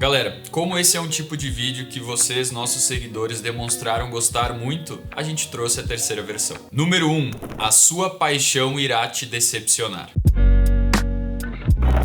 Galera, como esse é um tipo de vídeo que vocês, nossos seguidores, demonstraram gostar muito, a gente trouxe a terceira versão. Número 1. A sua paixão irá te decepcionar.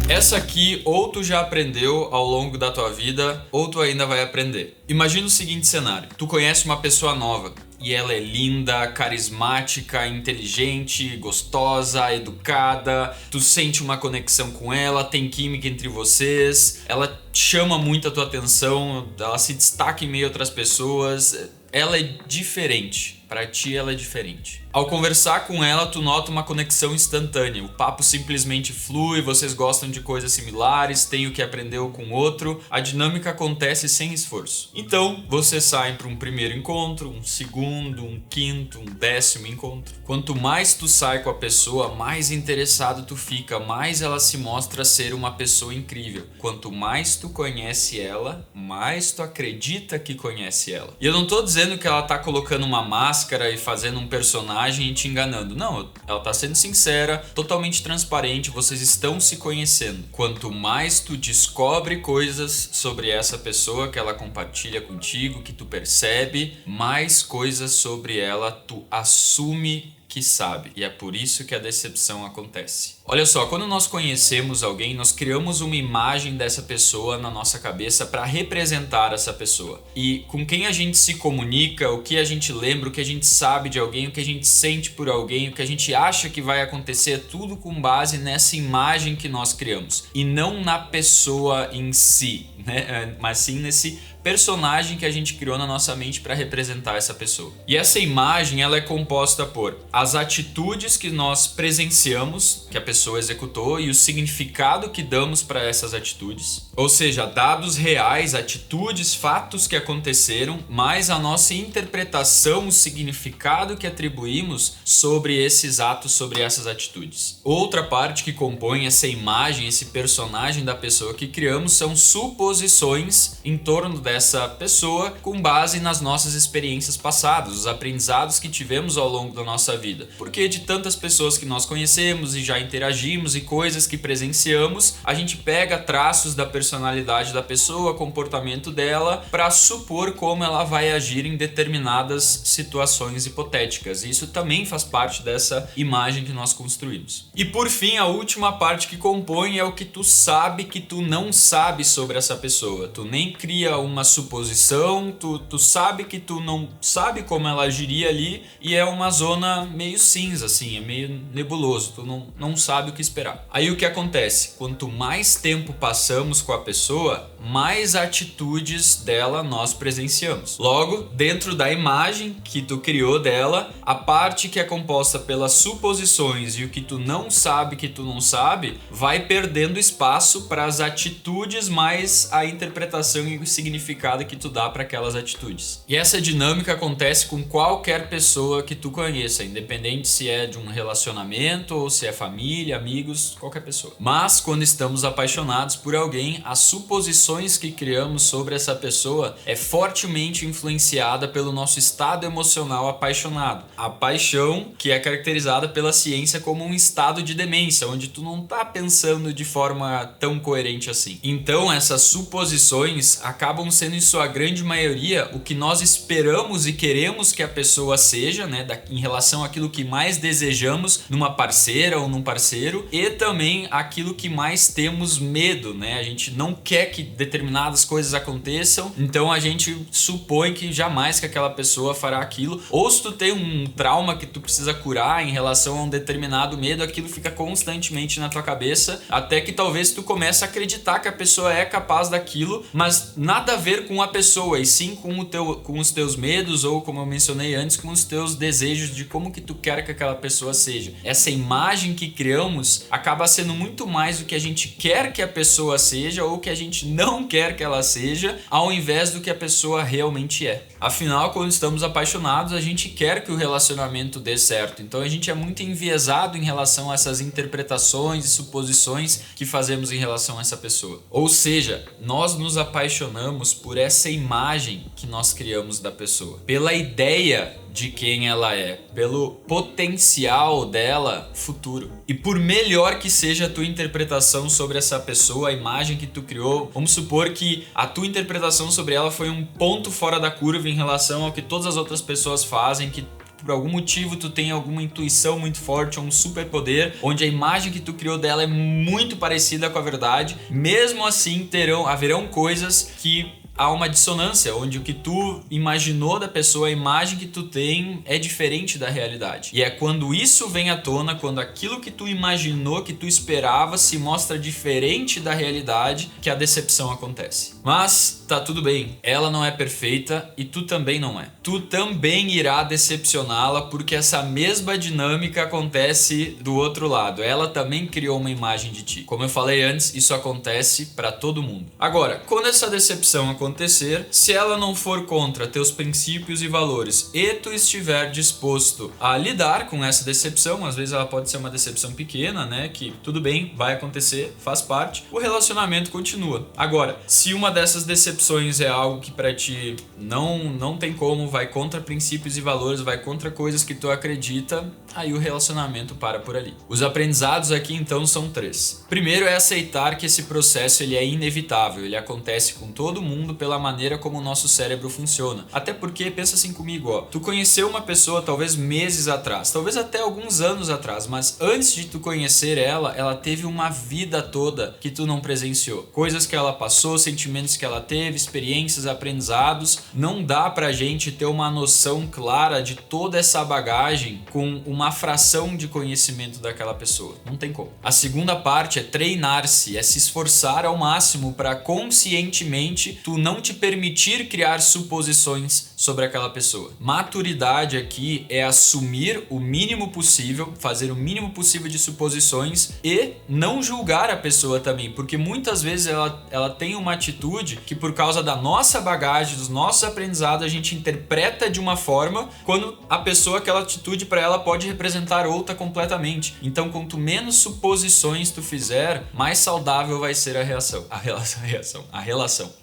Essa aqui ou tu já aprendeu ao longo da tua vida ou tu ainda vai aprender. Imagina o seguinte cenário: tu conhece uma pessoa nova e ela é linda, carismática, inteligente, gostosa, educada, tu sente uma conexão com ela, tem química entre vocês, ela chama muito a tua atenção, ela se destaca em meio a outras pessoas, ela é diferente. Pra ti ela é diferente. Ao conversar com ela, tu nota uma conexão instantânea. O papo simplesmente flui, vocês gostam de coisas similares, tem o que aprendeu com o outro. A dinâmica acontece sem esforço. Então, vocês saem para um primeiro encontro, um segundo, um quinto, um 10º encontro. Quanto mais tu sai com a pessoa, mais interessado tu fica, mais ela se mostra ser uma pessoa incrível. Quanto mais tu conhece ela, mais tu acredita que conhece ela. E eu não tô dizendo que ela tá colocando uma máscara e fazendo um personagem e te enganando. Não, ela tá sendo sincera, totalmente transparente, vocês estão se conhecendo. Quanto mais tu descobre coisas sobre essa pessoa que ela compartilha contigo, que tu percebe, mais coisas sobre ela tu assume que sabe. E é por isso que a decepção acontece. Olha só, quando nós conhecemos alguém, nós criamos uma imagem dessa pessoa na nossa cabeça para representar essa pessoa. E com quem a gente se comunica, o que a gente lembra, o que a gente sabe de alguém, o que a gente sente por alguém, o que a gente acha que vai acontecer, é tudo com base nessa imagem que nós criamos. E não na pessoa em si, né? Mas sim nesse personagem que a gente criou na nossa mente para representar essa pessoa. E essa imagem, ela é composta por as atitudes que nós presenciamos, que a pessoa executou, e o significado que damos para essas atitudes. Ou seja, dados reais, atitudes, fatos que aconteceram, mais a nossa interpretação, o significado que atribuímos sobre esses atos, sobre essas atitudes. Outra parte que compõe essa imagem, esse personagem da pessoa que criamos, são suposições em torno dessa pessoa com base nas nossas experiências passadas, os aprendizados que tivemos ao longo da nossa vida. Porque de tantas pessoas que nós conhecemos e já interagimos e coisas que presenciamos, a gente pega traços da personalidade da pessoa, comportamento dela, para supor como ela vai agir em determinadas situações hipotéticas. E isso também faz parte dessa imagem que nós construímos. E por fim, a última parte que compõe é o que tu sabe que tu não sabe sobre essa pessoa. Tu nem cria uma suposição, tu sabe que tu não sabe como ela agiria ali, e é uma zona meio cinza, assim, é meio nebuloso, tu não sabe o que esperar. Aí o que acontece? Quanto mais tempo passamos com a pessoa, mais atitudes dela nós presenciamos. Logo, dentro da imagem que tu criou dela, a parte que é composta pelas suposições e o que tu não sabe que tu não sabe, vai perdendo espaço para as atitudes mais a interpretação e o significado que tu dá para aquelas atitudes. E essa dinâmica acontece com qualquer pessoa que tu conheça, independente se é de um relacionamento ou se é família, amigos, qualquer pessoa. Mas quando estamos apaixonados por alguém, as suposições que criamos sobre essa pessoa é fortemente influenciada pelo nosso estado emocional apaixonado. A paixão, que é caracterizada pela ciência como um estado de demência, onde tu não tá pensando de forma tão coerente assim. Então essas suposições acabam sendo, em sua grande maioria, o que nós esperamos e queremos que a pessoa seja, né, em relação àquilo que mais desejamos numa parceira ou num parceiro, e também aquilo que mais temos medo, né? A gente não quer que determinadas coisas aconteçam, então a gente supõe que jamais que aquela pessoa fará aquilo. Ou se tu tem um trauma que tu precisa curar em relação a um determinado medo, aquilo fica constantemente na tua cabeça, até que talvez tu comece a acreditar que a pessoa é capaz daquilo, mas nada a ver com a pessoa, e sim com os teus medos, ou como eu mencionei antes, com os teus desejos de como que tu quer que aquela pessoa seja. Essa imagem que criamos acaba sendo muito mais do que a gente quer que a pessoa seja ou que a gente não quer que ela seja, ao invés do que a pessoa realmente é. Afinal, quando estamos apaixonados, a gente quer que o relacionamento dê certo, então a gente é muito enviesado em relação a essas interpretações e suposições que fazemos em relação a essa pessoa. Ou seja, nós nos apaixonamos por essa imagem que nós criamos da pessoa, pela ideia de quem ela é, pelo potencial dela futuro. E por melhor que seja a tua interpretação sobre essa pessoa, a imagem que tu criou, vamos supor que a tua interpretação sobre ela foi um ponto fora da curva em relação ao que todas as outras pessoas fazem, que por algum motivo tu tem alguma intuição muito forte ou um superpoder, onde a imagem que tu criou dela é muito parecida com a verdade. Mesmo assim, haverão coisas que há uma dissonância, onde o que tu imaginou da pessoa, a imagem que tu tem é diferente da realidade. E é quando isso vem à tona, quando aquilo que tu imaginou, que tu esperava, se mostra diferente da realidade, que a decepção acontece. Mas tá tudo bem, ela não é perfeita e tu também não é. Tu também irá decepcioná-la, porque essa mesma dinâmica acontece do outro lado. Ela também criou uma imagem de ti. Como eu falei antes, isso acontece para todo mundo. Agora, quando essa decepção acontecer, se ela não for contra teus princípios e valores e tu estiver disposto a lidar com essa decepção, às vezes ela pode ser uma decepção pequena, né, que tudo bem, vai acontecer, faz parte, o relacionamento continua. Agora, se uma dessas decepções é algo que pra ti não tem como, vai contra princípios e valores, vai contra coisas que tu acredita, aí o relacionamento para por ali. Os aprendizados aqui então são 3. Primeiro é aceitar que esse processo ele é inevitável, ele acontece com todo mundo pela maneira como o nosso cérebro funciona. Até porque, pensa assim comigo, ó, tu conheceu uma pessoa talvez meses atrás, talvez até alguns anos atrás, mas antes de tu conhecer ela teve uma vida toda que tu não presenciou. Coisas que ela passou, sentimentos que ela teve, experiências, aprendizados. Não dá pra gente ter uma noção clara de toda essa bagagem com uma fração de conhecimento daquela pessoa. Não tem como. A segunda parte é treinar-se, é se esforçar ao máximo para conscientemente tu não te permitir criar suposições sobre aquela pessoa. Maturidade aqui é assumir o mínimo possível, fazer o mínimo possível de suposições e não julgar a pessoa também, porque muitas vezes ela tem uma atitude que por causa da nossa bagagem, dos nossos aprendizados, a gente interpreta de uma forma, quando a pessoa, aquela atitude para ela pode representar outra completamente. Então, quanto menos suposições tu fizer, mais saudável vai ser a reação.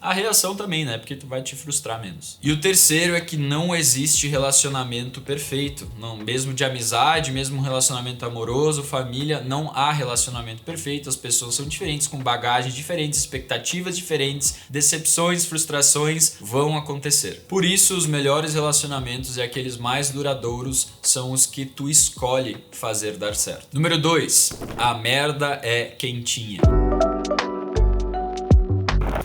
A relação também, né? Porque tu vai te frustrar menos. E o terceiro é que não existe relacionamento perfeito. Não, mesmo de amizade, mesmo relacionamento amoroso, família, não há relacionamento perfeito. As pessoas são diferentes, com bagagens diferentes, expectativas diferentes, decepções, frustrações vão acontecer. Por isso, os melhores relacionamentos e aqueles mais duradouros são os que tu escolhe fazer dar certo. Número 2. A merda é quentinha.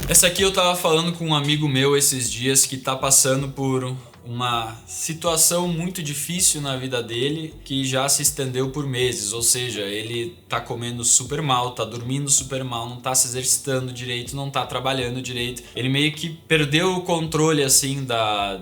Essa aqui eu tava falando com um amigo meu esses dias que tá passando por uma situação muito difícil na vida dele que já se estendeu por meses, ou seja, ele tá comendo super mal, tá dormindo super mal, não tá se exercitando direito, não tá trabalhando direito. Ele meio que perdeu o controle assim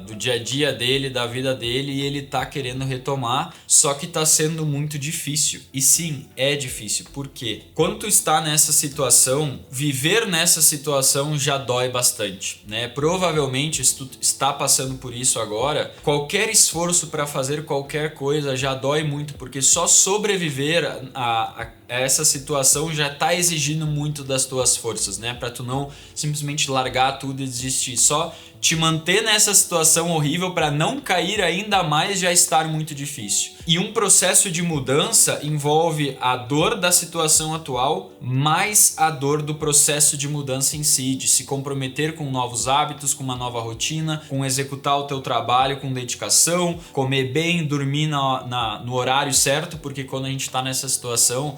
do dia a dia dele, da vida dele, e ele tá querendo retomar, só que tá sendo muito difícil. E sim, é difícil, porque quando tu está nessa situação, viver nessa situação já dói bastante, né? Provavelmente, se tu está passando por isso agora, qualquer esforço para fazer qualquer coisa já dói muito, porque só sobreviver a essa situação já tá exigindo muito das tuas forças, né? Para tu não simplesmente largar tudo e desistir. Só te manter nessa situação horrível para não cair ainda mais já estar muito difícil. E um processo de mudança envolve a dor da situação atual mais a dor do processo de mudança em si, de se comprometer com novos hábitos, com uma nova rotina, com executar o teu trabalho com dedicação, comer bem, dormir no horário certo, porque quando a gente tá nessa situação,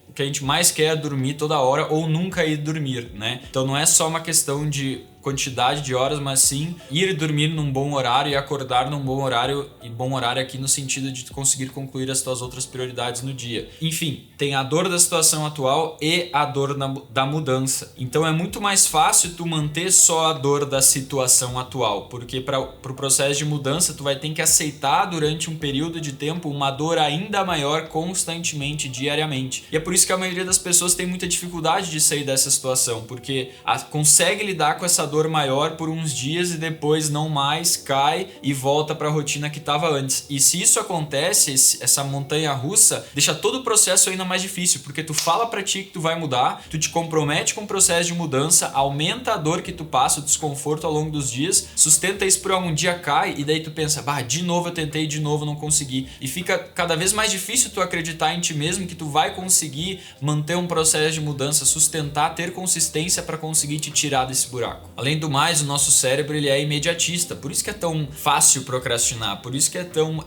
o que a gente mais quer é dormir toda hora ou nunca ir dormir, né? Então não é só uma questão de quantidade de horas, mas sim ir dormir num bom horário e acordar num bom horário, e bom horário aqui no sentido de conseguir concluir as tuas outras prioridades no dia. Enfim, tem a dor da situação atual e a dor da mudança. Então é muito mais fácil tu manter só a dor da situação atual, porque para o processo de mudança tu vai ter que aceitar durante um período de tempo uma dor ainda maior constantemente, diariamente. E é por isso que a maioria das pessoas tem muita dificuldade de sair dessa situação, porque consegue lidar com essa dor dor maior por uns dias e depois não mais, cai e volta para a rotina que estava antes. E se isso acontece, essa montanha russa deixa todo o processo ainda mais difícil, porque tu fala para ti que tu vai mudar, tu te compromete com o processo de mudança, aumenta a dor que tu passa, o desconforto ao longo dos dias, sustenta isso por algum dia, cai e daí tu pensa, bah, de novo eu tentei, de novo não consegui. E fica cada vez mais difícil tu acreditar em ti mesmo que tu vai conseguir manter um processo de mudança, sustentar, ter consistência para conseguir te tirar desse buraco. Além do mais, o nosso cérebro ele é imediatista, por isso que é tão fácil procrastinar, por isso que é tão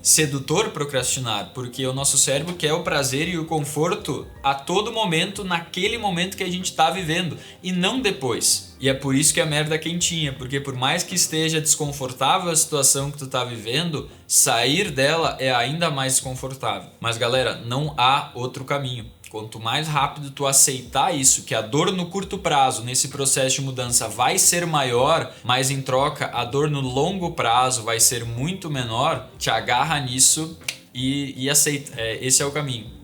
sedutor procrastinar, porque o nosso cérebro quer o prazer e o conforto a todo momento, naquele momento que a gente está vivendo, e não depois. E é por isso que a merda é quentinha, porque por mais que esteja desconfortável a situação que tu tá vivendo, sair dela é ainda mais desconfortável. Mas galera, não há outro caminho. Quanto mais rápido tu aceitar isso, que a dor no curto prazo, nesse processo de mudança, vai ser maior, mas em troca a dor no longo prazo vai ser muito menor, te agarra nisso e aceita. Esse é o caminho.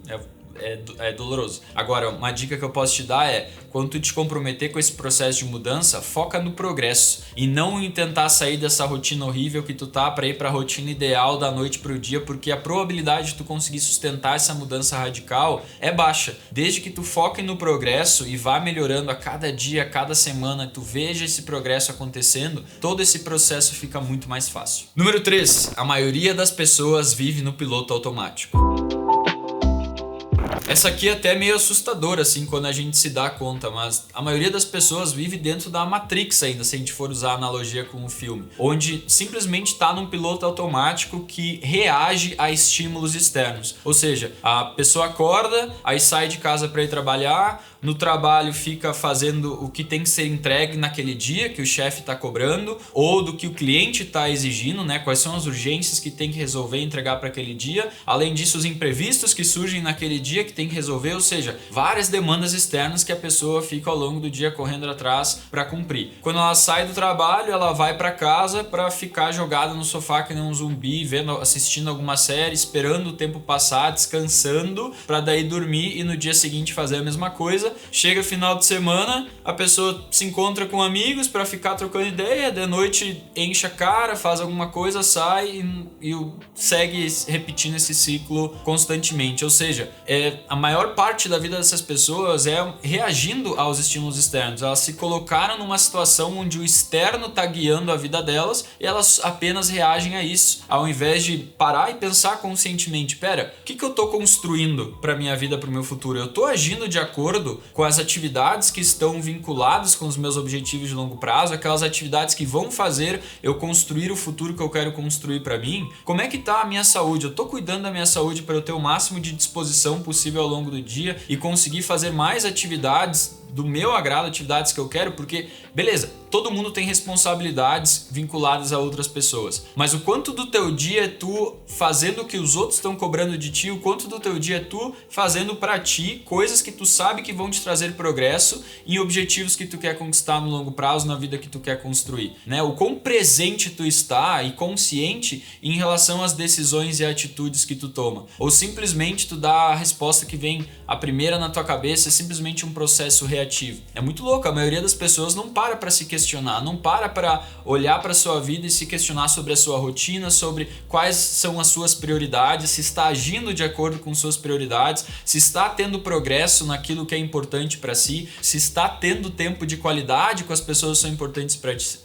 É doloroso. Agora, uma dica que eu posso te dar é, quando tu te comprometer com esse processo de mudança, foca no progresso e não em tentar sair dessa rotina horrível que tu tá para ir para a rotina ideal da noite pro dia, porque a probabilidade de tu conseguir sustentar essa mudança radical é baixa. Desde que tu foque no progresso e vá melhorando a cada dia, a cada semana, tu veja esse progresso acontecendo, todo esse processo fica muito mais fácil. Número 3. A maioria das pessoas vive no piloto automático. Essa aqui é até meio assustadora, assim, quando a gente se dá conta, mas a maioria das pessoas vive dentro da Matrix ainda, se a gente for usar a analogia com o filme, onde simplesmente está num piloto automático que reage a estímulos externos. Ou seja, a pessoa acorda, aí sai de casa para ir trabalhar, no trabalho fica fazendo o que tem que ser entregue naquele dia, que o chefe está cobrando, ou do que o cliente está exigindo, né? Quais são as urgências que tem que resolver e entregar para aquele dia. Além disso, os imprevistos que surgem naquele dia que tem que resolver, ou seja, várias demandas externas que a pessoa fica ao longo do dia correndo atrás para cumprir. Quando ela sai do trabalho, ela vai para casa para ficar jogada no sofá que nem um zumbi, assistindo alguma série, esperando o tempo passar, descansando, para daí dormir e no dia seguinte fazer a mesma coisa. Chega final de semana, a pessoa se encontra com amigos para ficar trocando ideia, de noite enche a cara, faz alguma coisa, sai e segue repetindo esse ciclo constantemente. Ou seja, a maior parte da vida dessas pessoas é reagindo aos estímulos externos. Elas se colocaram numa situação onde o externo está guiando a vida delas e elas apenas reagem a isso, ao invés de parar e pensar conscientemente, pera, o que eu estou construindo para minha vida, para o meu futuro? Eu estou agindo de acordo com as atividades que estão vinculadas com os meus objetivos de longo prazo, aquelas atividades que vão fazer eu construir o futuro que eu quero construir para mim? Como é que tá a minha saúde? Eu estou cuidando da minha saúde para eu ter o máximo de disposição possível ao longo do dia e conseguir fazer mais atividades do meu agrado, atividades que eu quero, porque, beleza, todo mundo tem responsabilidades vinculadas a outras pessoas, mas o quanto do teu dia é tu fazendo o que os outros estão cobrando de ti, o quanto do teu dia é tu fazendo pra ti coisas que tu sabe que vão te trazer progresso em objetivos que tu quer conquistar no longo prazo, na vida que tu quer construir, né? O quão presente tu está e consciente em relação às decisões e atitudes que tu toma, ou simplesmente tu dá a resposta que vem a primeira na tua cabeça, é simplesmente um processo reativo. É muito louco, a maioria das pessoas não para se questionar, não para olhar para sua vida e se questionar sobre a sua rotina, sobre quais são as suas prioridades, se está agindo de acordo com suas prioridades, se está tendo progresso naquilo que é importante para si, se está tendo tempo de qualidade com as pessoas que são importantes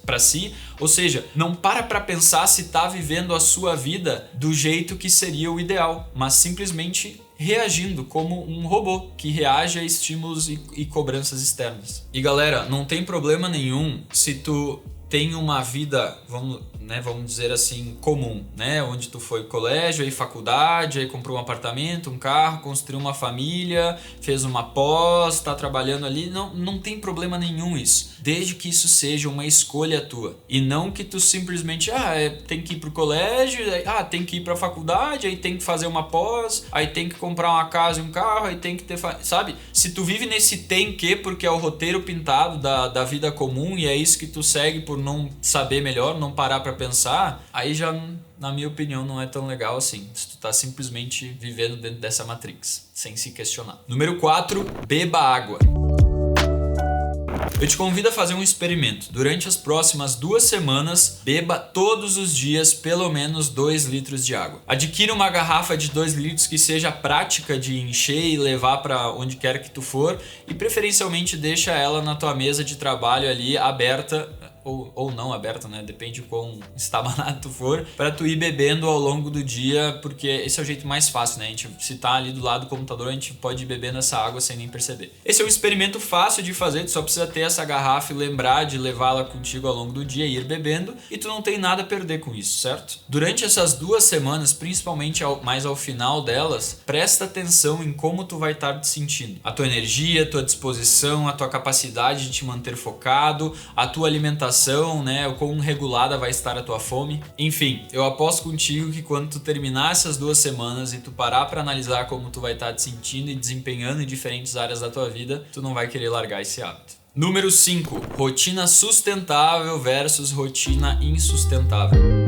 para si, ou seja, não para pensar se está vivendo a sua vida do jeito que seria o ideal, mas simplesmente reagindo como um robô que reage a estímulos e cobranças externas. E galera, não tem problema nenhum se tu tem uma vida, vamos dizer assim, comum, né? Onde tu foi colégio, aí faculdade, aí comprou um apartamento, um carro, construiu uma família, fez uma pós, tá trabalhando ali, não tem problema nenhum isso, desde que isso seja uma escolha tua e não que tu simplesmente, tem que ir pro colégio, tem que ir pra faculdade, aí tem que fazer uma pós, aí tem que comprar uma casa e um carro, aí tem que ter, sabe? Se tu vive nesse tem que, porque é o roteiro pintado da vida comum e é isso que tu segue por não saber melhor, não parar pra pensar, aí já, na minha opinião, não é tão legal assim. Se tu tá simplesmente vivendo dentro dessa Matrix, sem se questionar. Número 4, beba água. Eu te convido a fazer um experimento. Durante as próximas 2 semanas, beba todos os dias pelo menos 2 litros de água. Adquira uma garrafa de 2 litros que seja prática de encher e levar para onde quer que tu for e preferencialmente deixa ela na tua mesa de trabalho ali aberta, ou não aberta, né? Depende de quão estabanado tu for, para tu ir bebendo ao longo do dia, porque esse é o jeito mais fácil, né? A gente, se tá ali do lado do computador, a gente pode ir bebendo essa água sem nem perceber. Esse é um experimento fácil de fazer, tu só precisa ter essa garrafa e lembrar de levá-la contigo ao longo do dia e ir bebendo, e tu não tem nada a perder com isso, certo? Durante essas 2 semanas, principalmente mais ao final delas, presta atenção em como tu vai estar te sentindo. A tua energia, a tua disposição, a tua capacidade de te manter focado, a tua alimentação, né, o quão regulada vai estar a tua fome. Enfim, eu aposto contigo que quando tu terminar essas 2 semanas e tu parar para analisar como tu vai estar te sentindo e desempenhando em diferentes áreas da tua vida, tu não vai querer largar esse hábito. Número 5. Rotina sustentável versus rotina insustentável.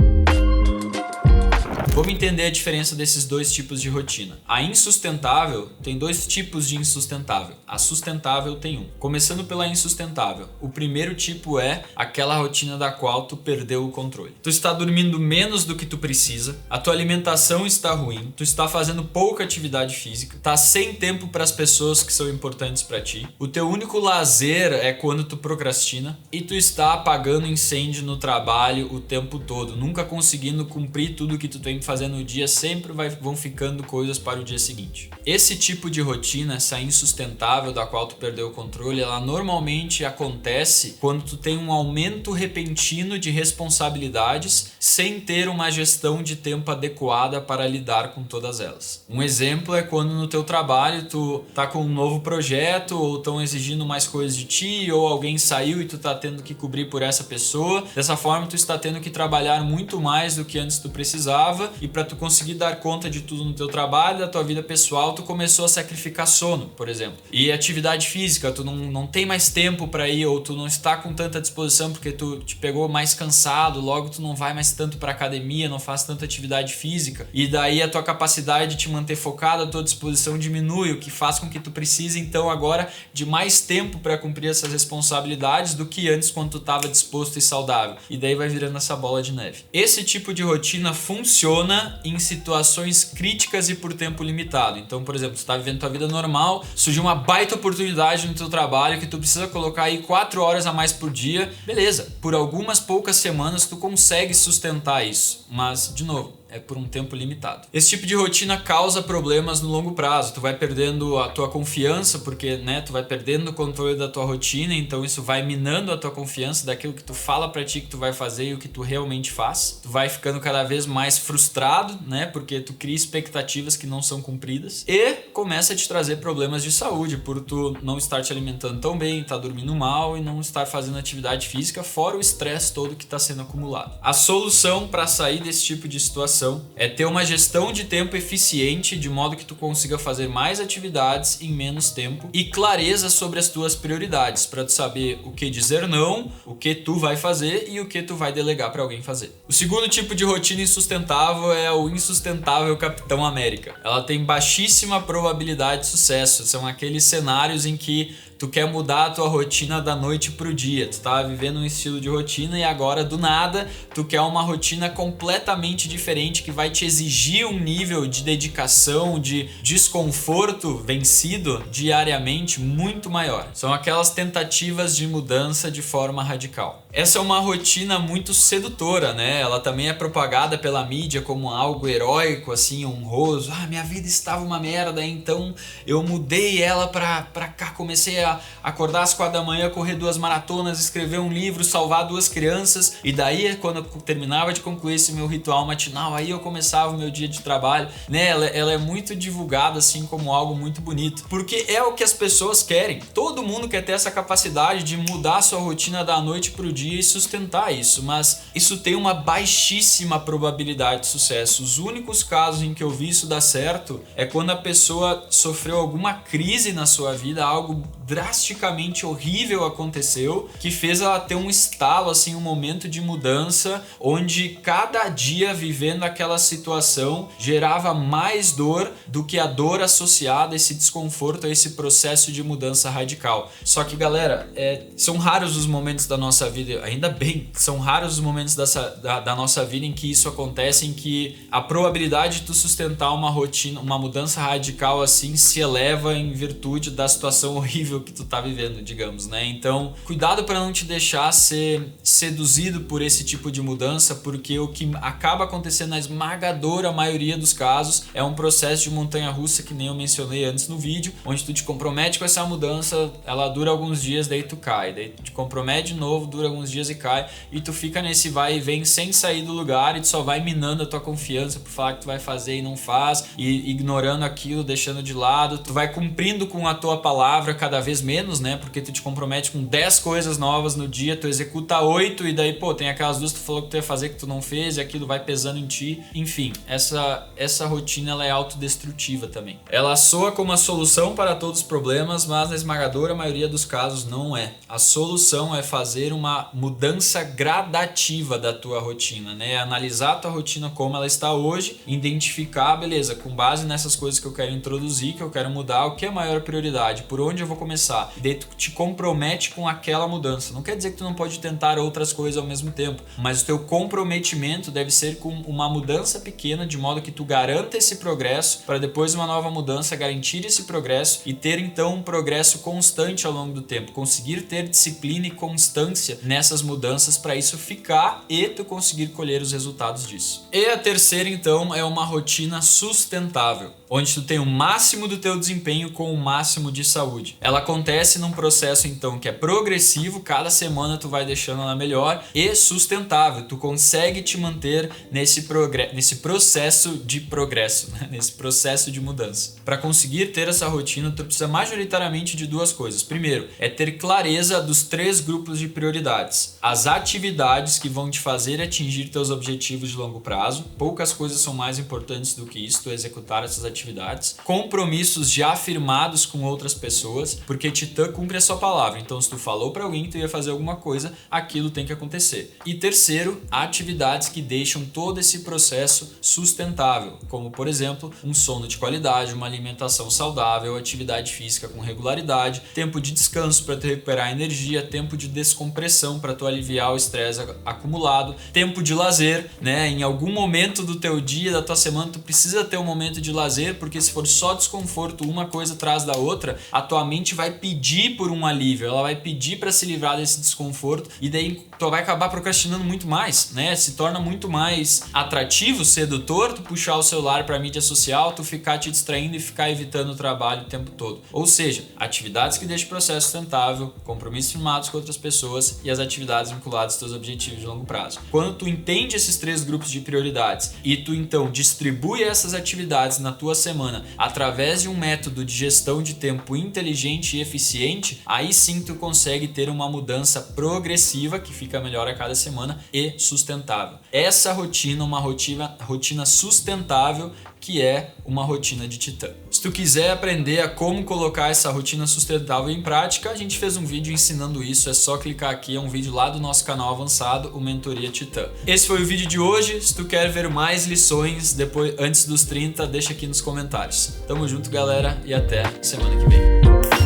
Vamos entender a diferença desses 2 tipos de rotina. A insustentável tem 2 tipos de insustentável. A sustentável tem um. Começando pela insustentável. O primeiro tipo é aquela rotina da qual tu perdeu o controle. Tu está dormindo menos do que tu precisa, a tua alimentação está ruim, tu está fazendo pouca atividade física, tá sem tempo para as pessoas que são importantes para ti. O teu único lazer é quando tu procrastina e tu está apagando incêndio no trabalho o tempo todo, nunca conseguindo cumprir tudo que tu tem fazer no dia, sempre vão ficando coisas para o dia seguinte. Esse tipo de rotina, essa insustentável da qual tu perdeu o controle, ela normalmente acontece quando tu tem um aumento repentino de responsabilidades sem ter uma gestão de tempo adequada para lidar com todas elas. Um exemplo é quando no teu trabalho tu tá com um novo projeto ou estão exigindo mais coisas de ti, ou alguém saiu e tu tá tendo que cobrir por essa pessoa. Dessa forma tu está tendo que trabalhar muito mais do que antes tu precisava, e para tu conseguir dar conta de tudo no teu trabalho, da tua vida pessoal, tu começou a sacrificar sono, por exemplo. E atividade física, tu não tem mais tempo para ir, ou tu não está com tanta disposição porque tu te pegou mais cansado, logo tu não vai mais tanto para academia, não faz tanta atividade física, e daí a tua capacidade de te manter focado, a tua disposição diminui, o que faz com que tu precise então agora de mais tempo para cumprir essas responsabilidades do que antes quando tu estava disposto e saudável. E daí vai virando essa bola de neve. Esse tipo de rotina funciona em situações críticas e por tempo limitado. Então, por exemplo, você está vivendo tua vida normal, surgiu uma baita oportunidade no teu trabalho que tu precisa colocar aí 4 horas a mais por dia, beleza, por algumas poucas semanas tu consegue sustentar isso, mas de novo, é por um tempo limitado. Esse tipo de rotina causa problemas no longo prazo. Tu vai perdendo a tua confiança porque, né, tu vai perdendo o controle da tua rotina, então isso vai minando a tua confiança daquilo que tu fala pra ti que tu vai fazer e o que tu realmente faz. Tu vai ficando cada vez mais frustrado, né, porque tu cria expectativas que não são cumpridas e começa a te trazer problemas de saúde por tu não estar te alimentando tão bem, tá dormindo mal e não estar fazendo atividade física, fora o estresse todo que está sendo acumulado. A solução para sair desse tipo de situação é ter uma gestão de tempo eficiente, de modo que tu consiga fazer mais atividades em menos tempo, e clareza sobre as tuas prioridades, para tu saber o que dizer não, o que tu vai fazer e o que tu vai delegar para alguém fazer. O segundo tipo de rotina insustentável é o insustentável Capitão América. Ela tem baixíssima probabilidade de sucesso, são aqueles cenários em que tu quer mudar a tua rotina da noite pro dia. Tu tá vivendo um estilo de rotina e agora, do nada, tu quer uma rotina completamente diferente que vai te exigir um nível de dedicação, de desconforto vencido diariamente muito maior. São aquelas tentativas de mudança de forma radical. Essa é uma rotina muito sedutora, né? Ela também é propagada pela mídia como algo heróico, assim, honroso. Ah, minha vida estava uma merda, então eu mudei ela pra cá, comecei a acordar às 4 da manhã, correr 2 maratonas, escrever um livro, salvar 2 crianças, e daí quando eu terminava de concluir esse meu ritual matinal, aí eu começava o meu dia de trabalho, né? Ela é muito divulgada assim como algo muito bonito, porque é o que as pessoas querem. Todo mundo quer ter essa capacidade de mudar a sua rotina da noite pro dia e sustentar isso, mas isso tem uma baixíssima probabilidade de sucesso. Os únicos casos em que eu vi isso dar certo é quando a pessoa sofreu alguma crise na sua vida, algo drasticamente horrível aconteceu que fez ela ter um estalo, assim, um momento de mudança onde cada dia vivendo aquela situação gerava mais dor do que a dor associada a esse desconforto, a esse processo de mudança radical. Só que, galera, são raros os momentos da nossa vida, ainda bem, são raros os momentos da nossa vida em que isso acontece, em que a probabilidade de tu sustentar uma rotina, uma mudança radical assim, se eleva em virtude da situação horrível que tu tá vivendo, digamos, né? Então, cuidado para não te deixar ser seduzido por esse tipo de mudança, porque o que acaba acontecendo na esmagadora maioria dos casos é um processo de montanha-russa, que nem eu mencionei antes no vídeo, onde tu te compromete com essa mudança, ela dura alguns dias, daí tu cai, daí tu te compromete de novo, dura alguns dias e cai, e tu fica nesse vai e vem sem sair do lugar, e tu só vai minando a tua confiança por falar que tu vai fazer e não faz, e ignorando aquilo, deixando de lado. Tu vai cumprindo com a tua palavra cada vez menos, né? Porque tu te compromete com 10 coisas novas no dia, tu executa 8 e daí, pô, tem aquelas duas que tu falou que tu ia fazer que tu não fez e aquilo vai pesando em ti. Enfim, essa rotina ela é autodestrutiva também. Ela soa como a solução para todos os problemas, mas na esmagadora maioria dos casos não é. A solução é fazer uma mudança gradativa da tua rotina, né? Analisar a tua rotina como ela está hoje, identificar, beleza, com base nessas coisas que eu quero introduzir, que eu quero mudar, o que é a maior prioridade, por onde eu vou começar. E daí tu te compromete com aquela mudança. Não quer dizer que tu não pode tentar outras coisas ao mesmo tempo, mas o teu comprometimento deve ser com uma mudança pequena, de modo que tu garanta esse progresso, para depois uma nova mudança garantir esse progresso e ter então um progresso constante ao longo do tempo. Conseguir ter disciplina e constância nessas mudanças para isso ficar e tu conseguir colher os resultados disso. E a terceira então é uma rotina sustentável, onde tu tem o máximo do teu desempenho com o máximo de saúde. Ela acontece num processo então que é progressivo, cada semana tu vai deixando ela melhor, e sustentável, tu consegue te manter nesse processo de progresso, né? Nesse processo de mudança. Para conseguir ter essa rotina, tu precisa majoritariamente de duas coisas. Primeiro, é ter clareza dos 3 grupos de prioridades. As atividades que vão te fazer atingir teus objetivos de longo prazo. Poucas coisas são mais importantes do que isso, tu executar essas atividades. Compromissos já firmados com outras pessoas, porque Titã cumpre a sua palavra. Então, se tu falou para alguém que tu ia fazer alguma coisa, aquilo tem que acontecer. E terceiro, atividades que deixam todo esse processo sustentável, como por exemplo, um sono de qualidade, uma alimentação saudável, atividade física com regularidade, tempo de descanso para tu recuperar energia, tempo de descompressão para tu aliviar o estresse acumulado, tempo de lazer, né? Em algum momento do teu dia, da tua semana, tu precisa ter um momento de lazer, porque se for só desconforto, uma coisa atrás da outra, a tua mente vai pedir por um alívio, ela vai pedir para se livrar desse desconforto, e daí tu vai acabar procrastinando muito mais, né? Se torna muito mais atrativo, sedutor, tu puxar o celular para mídia social, tu ficar te distraindo e ficar evitando o trabalho o tempo todo. Ou seja, atividades que deixam o processo sustentável, compromissos firmados com outras pessoas e as atividades vinculadas aos teus objetivos de longo prazo. Quando tu entende esses 3 grupos de prioridades e tu então distribui essas atividades na tua semana através de um método de gestão de tempo inteligente e eficiente, aí sim tu consegue ter uma mudança progressiva que fica melhor a cada semana e sustentável. Essa rotina, uma rotina sustentável, que é uma rotina de Titã. Se tu quiser aprender a como colocar essa rotina sustentável em prática, a gente fez um vídeo ensinando isso, é só clicar aqui, é um vídeo lá do nosso canal avançado, o Mentoria Titã. Esse foi o vídeo de hoje. Se tu quer ver mais lições antes dos 30, deixa aqui nos comentários. Tamo junto, galera, e até semana que vem.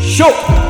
Show!